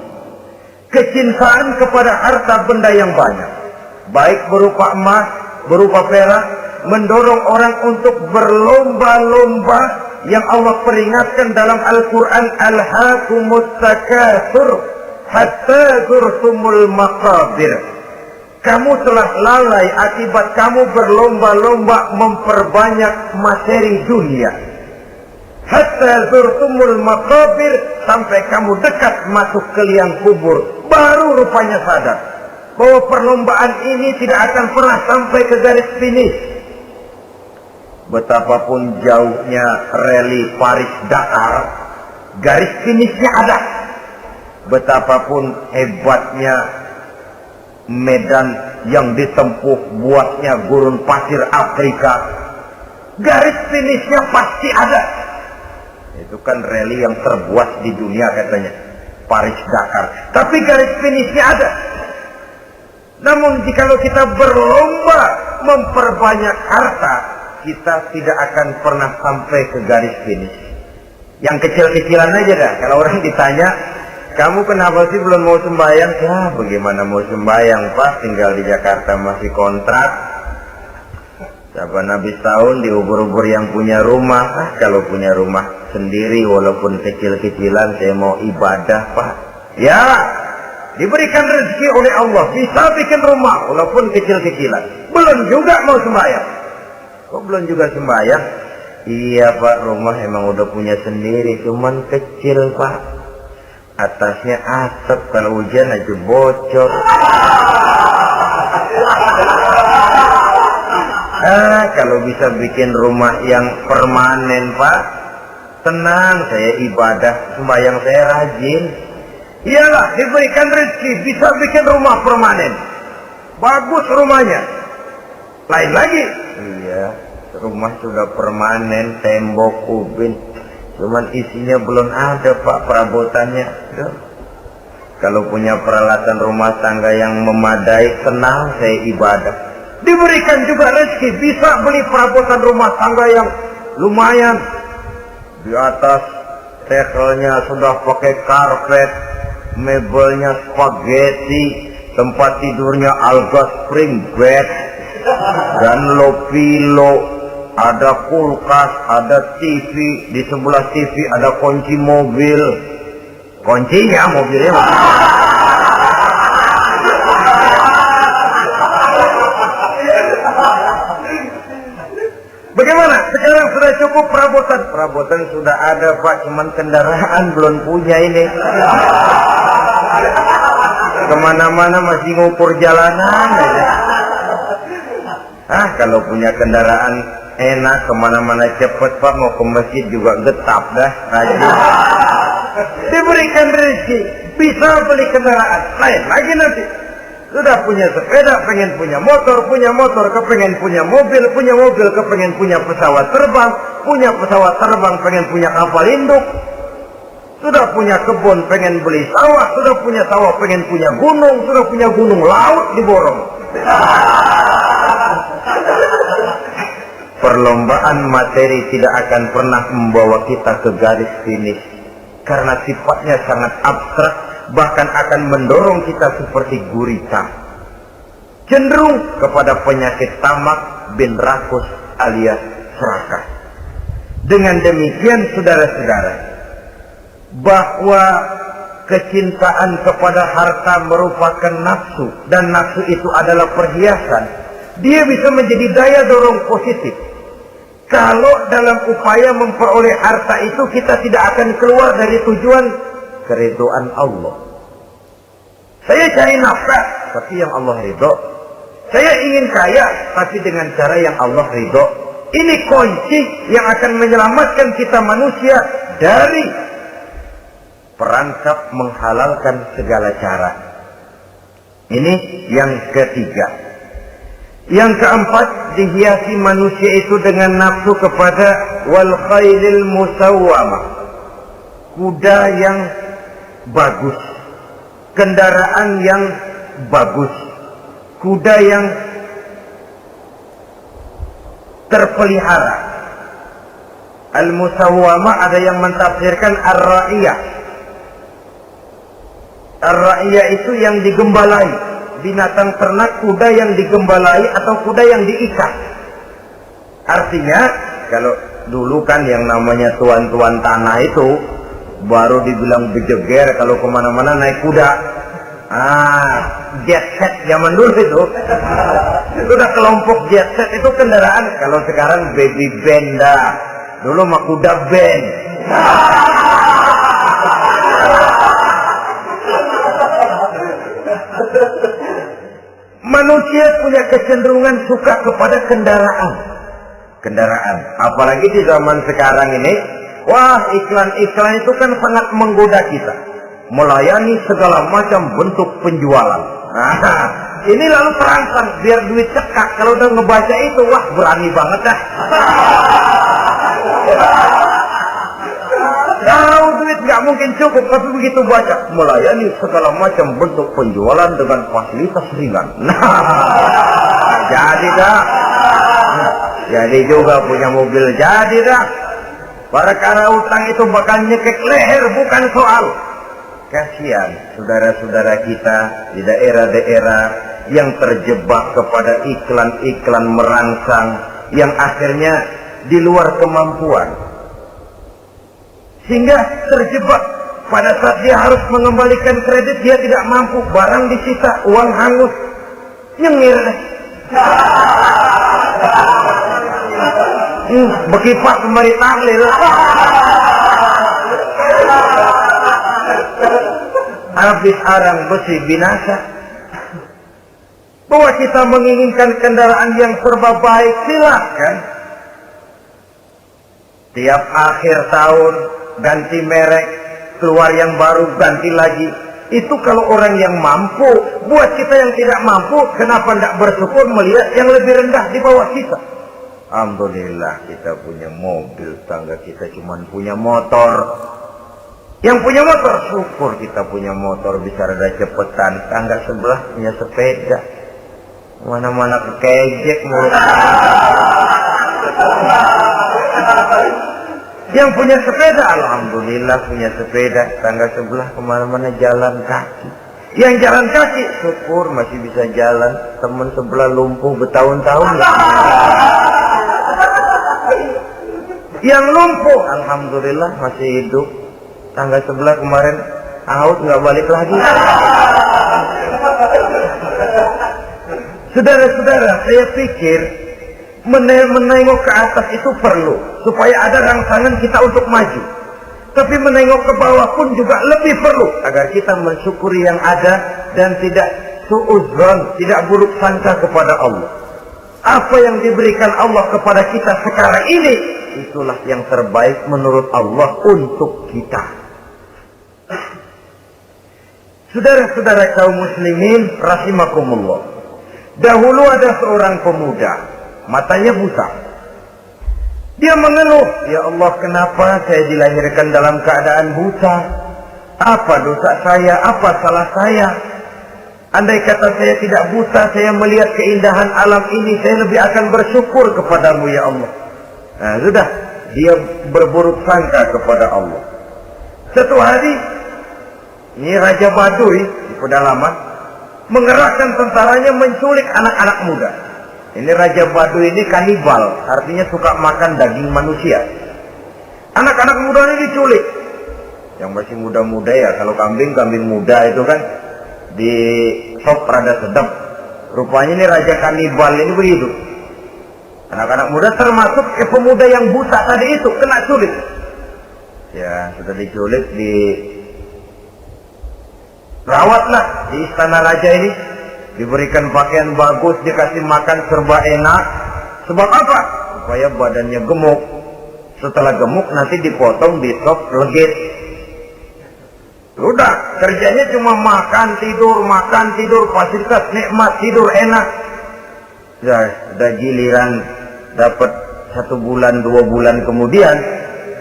kecintaan kepada harta benda yang banyak, baik berupa emas, berupa perak, mendorong orang untuk berlomba-lomba yang Allah peringatkan dalam Al-Quran, Alhaakumut takatsur hatta zurtumul maqabir. Kamu telah lalai akibat kamu berlomba-lomba memperbanyak materi dunia. Hatta zurtumul maqabir, sampai kamu dekat masuk ke liang kubur, baru rupanya sadar bahwa perlombaan ini tidak akan pernah sampai ke garis finish. Betapapun jauhnya rally Paris-Dakar, garis finishnya ada. Betapapun hebatnya medan yang ditempuh buatnya gurun pasir Afrika, garis finishnya pasti ada. Itu kan rally yang terbuat di dunia katanya, Paris-Dakar. Tapi garis finishnya ada. Namun jikalau kita berlomba memperbanyak harta, kita tidak akan pernah sampai ke garis finish. Yang kecil-kecilan aja dah. Kalau orang ditanya, kamu kenapa sih belum mau sembahyang? Ya, bagaimana mau sembahyang, Pak? Tinggal di Jakarta masih kontrak. Saban habis tahun diubur-ubur yang punya rumah. Kalau punya rumah sendiri, walaupun kecil-kecilan, saya mau ibadah, Pak. Ya, diberikan rezeki oleh Allah. Bisa bikin rumah, walaupun kecil-kecilan. Belum juga mau sembahyang. Kok belum juga sembahyang? Iya, Pak, rumah emang udah punya sendiri. Cuman kecil, Pak. Atasnya asap, kalau hujan aja bocor. Kalau bisa bikin rumah yang permanen, Pak, tenang, saya ibadah, sembahyang saya rajin. Iyalah, diberikan rezeki, bisa bikin rumah permanen. Bagus rumahnya. Lain lagi. Iya, rumah sudah permanen, tembok, ubin. Cuman isinya belum ada, Pak, perabotannya. Kalau punya peralatan rumah tangga yang memadai, tenang, saya ibadah. Diberikan juga rezeki, bisa beli perabotan rumah tangga yang lumayan. Di atas tekelnya sudah pakai karpet, mebelnya spaghetti, tempat tidurnya alga spring bed, dan lo-pilo. Ada kulkas, ada TV, di sebelah TV ada kunci mobil. Kuncinya mobilnya. Bagaimana? Sekarang sudah cukup perabotan. Perabotan sudah ada, Pak, cuman kendaraan belum punya ini. Kemana-mana masih ngukur jalanan aja. Kalau punya kendaraan enak, kemana-mana cepet, Pak. Mau ke masjid juga getap dah, rajin. Diberikan rezeki, bisa beli kendaraan. Lain lagi nanti. Sudah punya sepeda, pengen punya motor, kepengen punya mobil, kepengen punya pesawat terbang, pengen punya kapal induk. Sudah punya kebun, pengen beli sawah, sudah punya sawah, pengen punya gunung, sudah punya gunung, laut diborong. Perlombaan materi tidak akan pernah membawa kita ke garis finish, karena sifatnya sangat abstrak, bahkan akan mendorong kita seperti gurita, cenderung kepada penyakit tamak bin rakus alias serakah. Dengan demikian, saudara-saudara, bahwa kecintaan kepada harta merupakan nafsu, dan nafsu itu adalah perhiasan, dia bisa menjadi daya dorong positif. Kalau dalam upaya memperoleh harta itu kita tidak akan keluar dari tujuan keridhaan Allah. Saya cari nafkah, tapi yang Allah ridho. Saya ingin kaya, tapi dengan cara yang Allah ridho. Ini kunci yang akan menyelamatkan kita manusia dari perangkap menghalalkan segala cara. Ini yang ketiga. Yang keempat, dihiasi manusia itu dengan nafsu kepada wal khailil musawwamah, kuda yang bagus, kendaraan yang bagus, kuda yang terpelihara. Al-musawwamah ada yang mentafsirkan ar-ra'iyah. Ar-ra'iyah itu yang digembalai. Binatang ternak, kuda yang digembalai atau kuda yang diikat. Artinya, kalau dulu kan yang namanya tuan-tuan tanah itu baru dibilang bejeger kalau kemana-mana naik kuda. Jet set zaman dulu itu. Sudah kelompok jet set itu kendaraan. Kalau sekarang baby benda. Dulu mah kuda band. Manusia punya kecenderungan suka kepada kendaraan. Apalagi di zaman sekarang ini, wah, iklan-iklan itu kan sangat menggoda kita. Melayani segala macam bentuk penjualan. Ini lalu terangsang biar duit cekak. Kalau udah ngebaca itu, wah, berani banget dah. Tahu duit nggak mungkin cukup, tapi begitu baca melayani segala macam bentuk penjualan dengan fasilitas ringan. Jadi dah. Jadi juga punya mobil, jadi dah. Perkara utang itu bakal nyekek leher, bukan soal. Kasihan saudara-saudara kita di daerah-daerah yang terjebak kepada iklan-iklan merangsang yang akhirnya di luar kemampuan. Sehingga terjebak pada saat dia harus mengembalikan kredit, dia tidak mampu, barang disita, uang hangus, nyengir. Bekipak kembali tahlil. Habis arang besi binasa. Bahwa kita menginginkan kendaraan yang serba baik, silakan. Tiap akhir tahun ganti merek, keluar yang baru, ganti lagi. Itu kalau orang yang mampu. Buat kita yang tidak mampu, kenapa tidak bersyukur melihat yang lebih rendah di bawah kita? Alhamdulillah kita punya mobil, tangga kita cuma punya motor. Yang punya motor, syukur kita punya motor bisa rada cepetan. Tangga sebelah punya sepeda, mana-mana kekejek mulu. Yang punya sepeda, alhamdulillah punya sepeda. Tangga sebelah kemana-mana jalan kaki. Yang jalan kaki, syukur masih bisa jalan. Teman sebelah lumpuh bertahun-tahun. Yang lumpuh, alhamdulillah masih hidup. Tangga sebelah kemarin out nggak balik lagi. Saudara-saudara, saya pikir menengok ke atas itu perlu supaya ada rangsangan kita untuk maju. Tapi menengok ke bawah pun juga lebih perlu agar kita mensyukuri yang ada dan tidak suudzon, tidak buruk sangka kepada Allah. Apa yang diberikan Allah kepada kita sekarang ini, itulah yang terbaik menurut Allah untuk kita. Saudara-saudara kaum muslimin rahimakumullah. Dahulu ada seorang pemuda, matanya buta. Dia mengeluh, ya Allah, kenapa saya dilahirkan dalam keadaan buta? Apa dosa saya? Apa salah saya? Andai kata saya tidak buta, saya melihat keindahan alam ini, saya lebih akan bersyukur kepadamu ya Allah. Nah sudah, dia berburuk sangka kepada Allah. Satu hari, ini Raja Baduy di pedalaman mengerahkan tentaranya menculik anak-anak muda. Ini Raja Baduy ini kanibal, artinya suka makan daging manusia. Anak-anak muda ini diculik. Yang masih muda-muda ya, kalau kambing muda itu kan di sop rada sedap. Rupanya ini Raja kanibal ini begitu. Anak-anak muda termasuk pemuda yang buta tadi itu kena culik. Ya, sudah diculik, rawatlah di istana raja ini, diberikan pakaian bagus, dikasih makan serba enak. Sebab apa? Supaya badannya gemuk. Setelah gemuk nanti dipotong, di sop legit. Udah, kerjanya cuma makan tidur, fasilitas nikmat, tidur enak. Udah giliran dapat 1 bulan 2 bulan kemudian,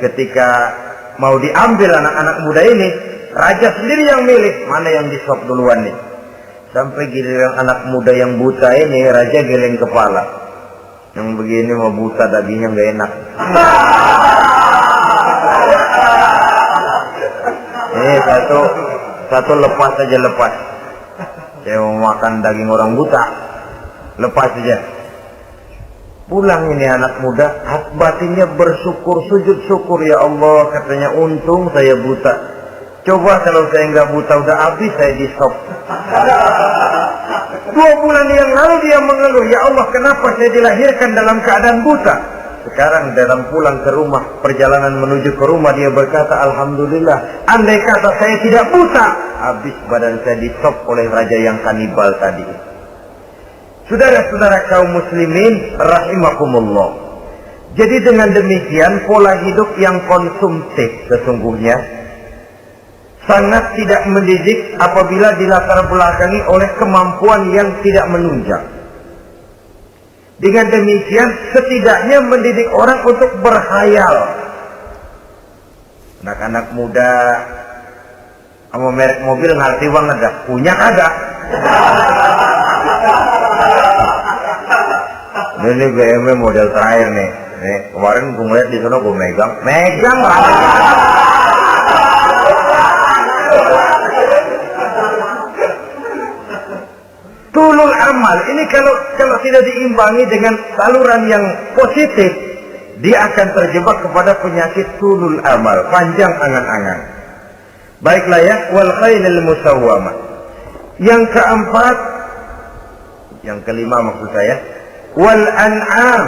ketika mau diambil anak-anak muda ini, raja sendiri yang milih mana yang disop duluan nih. Sampai giliran anak muda yang buta ini, raja geleng kepala. Yang begini mau buta, dagingnya nggak enak. Ini satu lepas aja, lepas. Saya mau makan daging orang buta, lepas aja. Pulang ini anak muda, batinnya bersyukur, sujud syukur, ya Allah, katanya untung saya buta. Coba kalau saya nggak buta udah habis saya di stop. 2 bulan yang lalu dia mengeluh, ya Allah, kenapa saya dilahirkan dalam keadaan buta? Sekarang dalam pulang ke rumah, perjalanan menuju ke rumah, dia berkata, alhamdulillah, andai kata saya tidak buta, habis badan saya di stop oleh raja yang kanibal tadi. Saudara-saudara kaum muslimin rahimakumullah. Jadi dengan demikian pola hidup yang konsumtif sesungguhnya sangat tidak mendidik apabila dilatar belakangi oleh kemampuan yang tidak menunjang. Dengan demikian setidaknya mendidik orang untuk berkhayal. Anak-anak muda sama merek mobil ngerti banget dah, punya kagak? Ini BMW model terakhir nih. Nih kemarin gue ngeliat di sana, gue megang lah. tulul amal ini kalau tidak diimbangi dengan saluran yang positif, dia akan terjebak kepada penyakit tulul amal, panjang angan-angan. Baiklah ya, wal khailil musawwamah. Yang keempat, yang kelima maksud saya, wal an'am,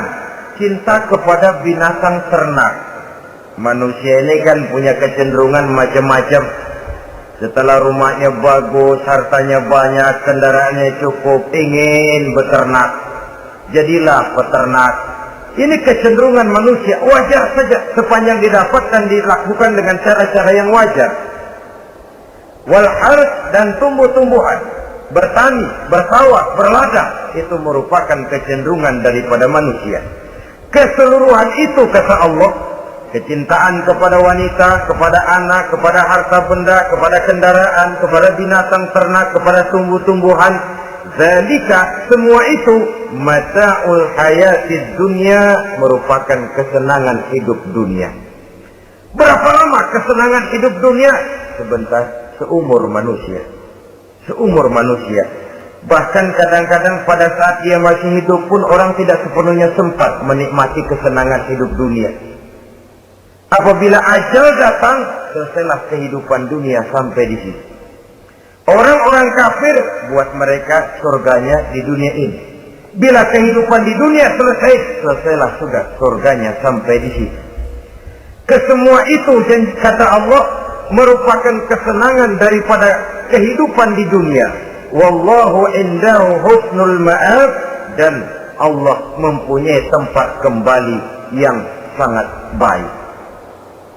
cinta kepada binatang ternak. Manusia ini kan punya kecenderungan macam-macam. Setelah rumahnya bagus, hartanya banyak, kendaraannya cukup, ingin beternak. Jadilah peternak. Ini kecenderungan manusia, wajar saja sepanjang didapat dan dilakukan dengan cara-cara yang wajar. Wal harth, dan tumbuh-tumbuhan, bertani, bersawah, berladang, itu merupakan kecenderungan daripada manusia. Keseluruhan itu kata Allah, kecintaan kepada wanita, kepada anak, kepada harta benda, kepada kendaraan, kepada binatang ternak, kepada tumbuh-tumbuhan, zalika, semua itu mata'ul hayatid dunya, merupakan kesenangan hidup dunia. Berapa lama kesenangan hidup dunia? Sebentar, seumur manusia. Seumur manusia. Bahkan kadang-kadang pada saat dia masih hidup pun orang tidak sepenuhnya sempat menikmati kesenangan hidup dunia. Apabila ajal datang, selesailah kehidupan dunia sampai di situ. Orang-orang kafir, buat mereka surganya di dunia ini. Bila kehidupan di dunia selesai, selesailah sudah surganya sampai di situ. Kesemua itu, kata Allah, merupakan kesenangan daripada kehidupan di dunia. Wallahu indahu husnul ma'ab, dan Allah mempunyai tempat kembali yang sangat baik.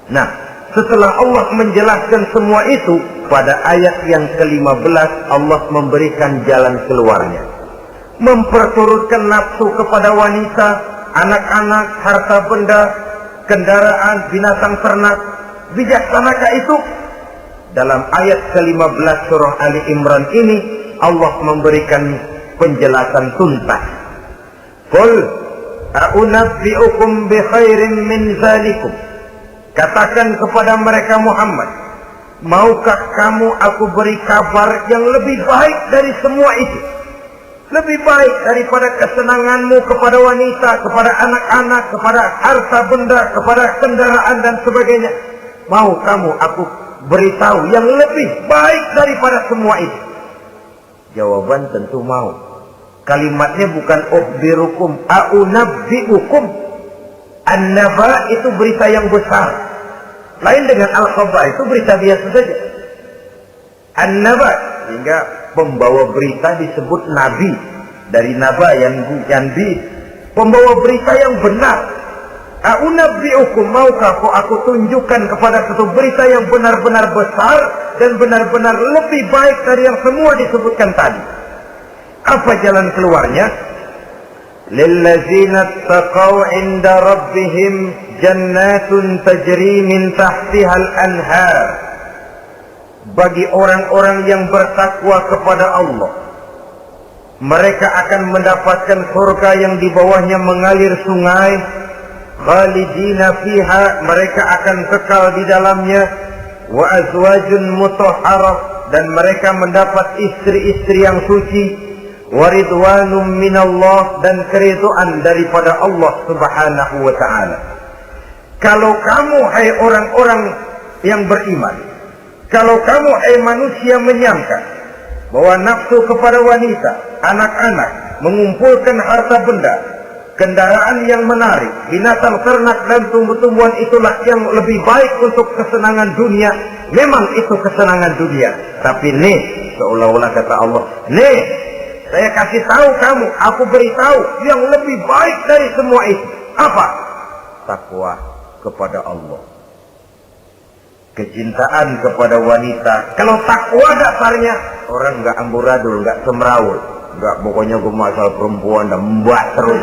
Nah, setelah Allah menjelaskan semua itu, pada ayat yang ke-15 Allah memberikan jalan keluarnya. Memperturutkan nafsu kepada wanita, anak-anak, harta benda, kendaraan, binatang ternak. Bijaksanakah itu? Dalam ayat ke-15 surah Ali Imran ini, Allah memberikan penjelasan tuntas. Qul a'unabbi'ukum bi khairin min zalikum. Katakan kepada mereka Muhammad, maukah kamu aku beri kabar yang lebih baik dari semua itu? Lebih baik daripada kesenanganmu kepada wanita, kepada anak-anak, kepada harta benda, kepada kendaraan dan sebagainya. Mau kamu aku beritahu yang lebih baik daripada semua itu? Jawaban tentu mau. Kalimatnya bukan ukhbirukum, a'unabbi'ukum. An-naba itu berita yang besar. Lain dengan al-khabar, itu berita biasa saja. An-naba, sehingga pembawa berita disebut nabi. Dari naba yang bi, pembawa berita yang benar. A'unabbi'ukum, maukah aku tunjukkan kepada satu berita yang benar-benar besar dan benar-benar lebih baik dari yang semua disebutkan tadi. Apa jalan keluarnya? Lillazina taqaw 'inda rabbihim jannatun tajri min tahtiha al-anhar. Bagi orang-orang yang bertakwa kepada Allah, mereka akan mendapatkan surga yang di bawahnya mengalir sungai. Khalidina fiha, mereka akan kekal di dalamnya. Wa azwajun mutahharah, dan mereka mendapat istri-istri yang suci. Waridwanum minallah, dan keridhaan daripada Allah subhanahu wa ta'ala. Kalau kamu hai orang-orang yang beriman, kalau kamu hai manusia menyangka bahwa nafsu kepada wanita, anak-anak, mengumpulkan harta benda, kendaraan yang menarik, binatang ternak dan tumbuh-tumbuhan itulah yang lebih baik untuk kesenangan dunia, memang itu kesenangan dunia. Tapi nih, seolah-olah kata Allah, nih, saya kasih tahu kamu, aku beritahu yang lebih baik dari semua itu. Apa? Takwa kepada Allah. Kecintaan kepada wanita. Kalau takwa dasarnya, orang nggak amburadul, nggak semrawut, nggak pokoknya gue masalah perempuan dan mbak terus.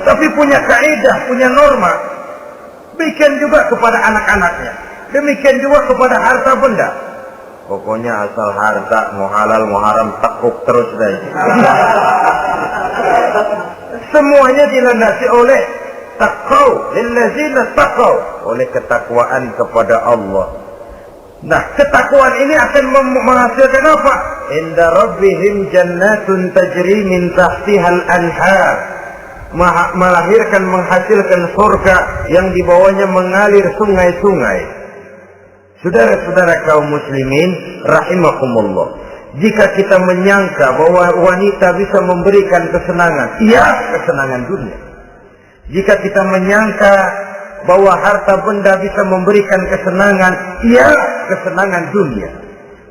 Tapi punya kaidah, punya norma. Bikin juga kepada anak-anaknya. Demikian juga kepada harta benda. Pokoknya asal harta, mau halal, mau haram, tekuk terus deh. Semuanya dilandasi oleh taqaw, lillazina taqaw, oleh ketakwaan kepada Allah. Nah, ketakwaan ini akan menghasilkan apa? Inda rabbihim jannatun tajri min tahtihal anhar. Menghasilkan surga yang di bawahnya mengalir sungai-sungai. Saudara-saudara kaum muslimin rahimakumullah, jika kita menyangka bahwa wanita bisa memberikan kesenangan, iya, kesenangan dunia. Jika kita menyangka bahwa harta benda bisa memberikan kesenangan, iya, kesenangan dunia.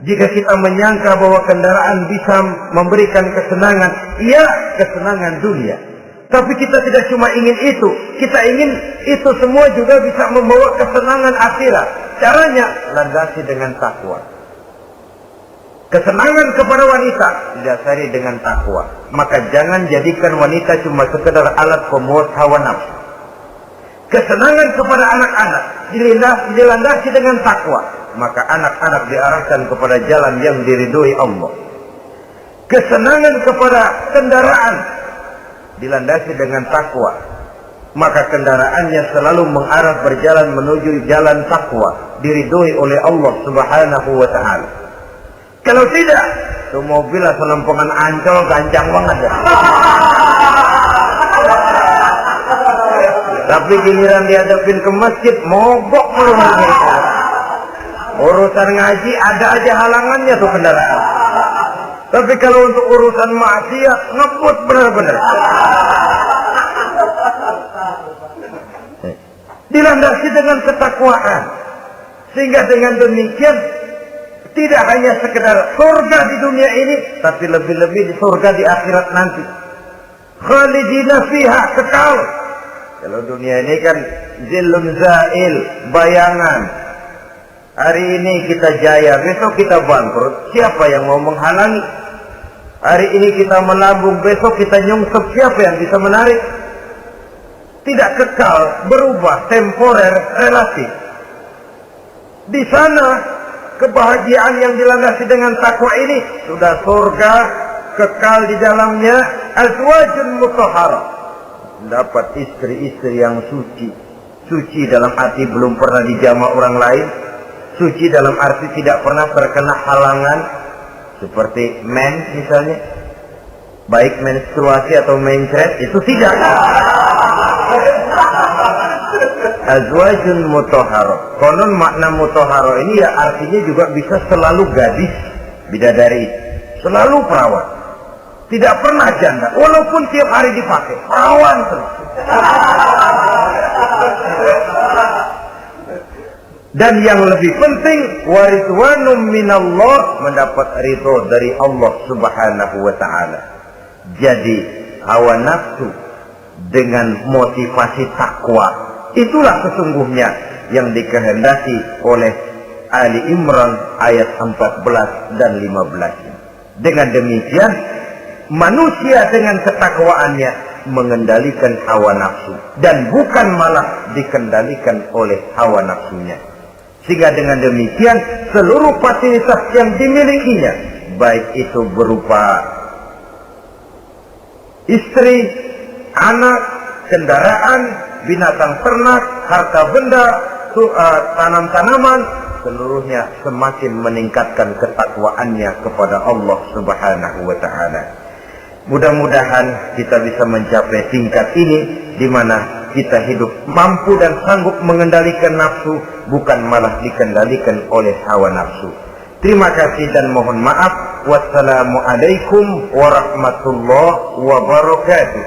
Jika kita menyangka bahwa kendaraan bisa memberikan kesenangan, iya, kesenangan dunia. Tapi kita tidak cuma ingin itu, kita ingin itu semua juga bisa membawa kesenangan akhirat. Caranya landasi dengan takwa. Kesenangan kepada wanita didasari dengan takwa. Maka jangan jadikan wanita cuma sekedar alat pemuas hawa nafsu. Kesenangan kepada anak-anak dilandasi dengan takwa. Maka anak-anak diarahkan kepada jalan yang diridhoi Allah. Kesenangan kepada kendaraan dilandasi dengan takwa, maka kendaraannya selalu mengarah berjalan menuju jalan takwa, diridhoi oleh Allah Subhanahu wa taala. Kalau tidak, tuh mobil selempongan Ancol gancang banget ya. Tapi giliran dihadapin ke masjid, mogok belum gitu. Urusan ngaji ada aja halangannya tuh kendaraan. Tapi kalau untuk urusan maksiat, ngebut benar-benar. Dilandasi dengan ketakwaan. Sehingga dengan demikian, tidak hanya sekedar surga di dunia ini, tapi lebih-lebih di surga di akhirat nanti. Khalidina fiha, kekal. Kalau dunia ini kan zillun zail, bayangan. Hari ini kita jaya, besok kita bangkrut. Siapa yang mau menghalangi? Hari ini kita melambung, besok kita nyungsep. Siapa yang bisa menarik? Tidak kekal, berubah, temporer, relatif. Di sana, kebahagiaan yang dilandasi dengan takwa ini sudah surga, kekal di dalamnya, azwajun mutahhara. Dapat istri-istri yang suci. Suci dalam arti belum pernah dijamah orang lain. Suci dalam arti tidak pernah terkena halangan. Seperti mens misalnya. Baik menstruasi atau mencret, itu tidak. Azwajun mutahhara. Konon makna mutahhara ini ya artinya juga bisa selalu gadis, bidadari, selalu perawan. Tidak pernah janda, walaupun tiap hari dipakai, perawan terus. Dan yang lebih penting, waridwanum minallah, mendapat ridho dari Allah Subhanahu wa taala. Jadi hawa nafsu dengan motivasi takwa, itulah sesungguhnya yang dikehendaki oleh Ali Imran ayat 14 dan 15. Dengan demikian, manusia dengan ketakwaannya mengendalikan hawa nafsu dan bukan malah dikendalikan oleh hawa nafsunya. Sehingga dengan demikian seluruh fasilitas yang dimilikinya, baik itu berupa istri, anak, kendaraan, binatang ternak, harta benda, tanam-tanaman, seluruhnya semakin meningkatkan ketakwaannya kepada Allah Subhanahu wa taala. Mudah-mudahan kita bisa mencapai tingkat ini di mana kita hidup mampu dan sanggup mengendalikan nafsu, bukan malah dikendalikan oleh hawa nafsu. Terima kasih dan mohon maaf. Wassalamualaikum warahmatullahi wabarakatuh.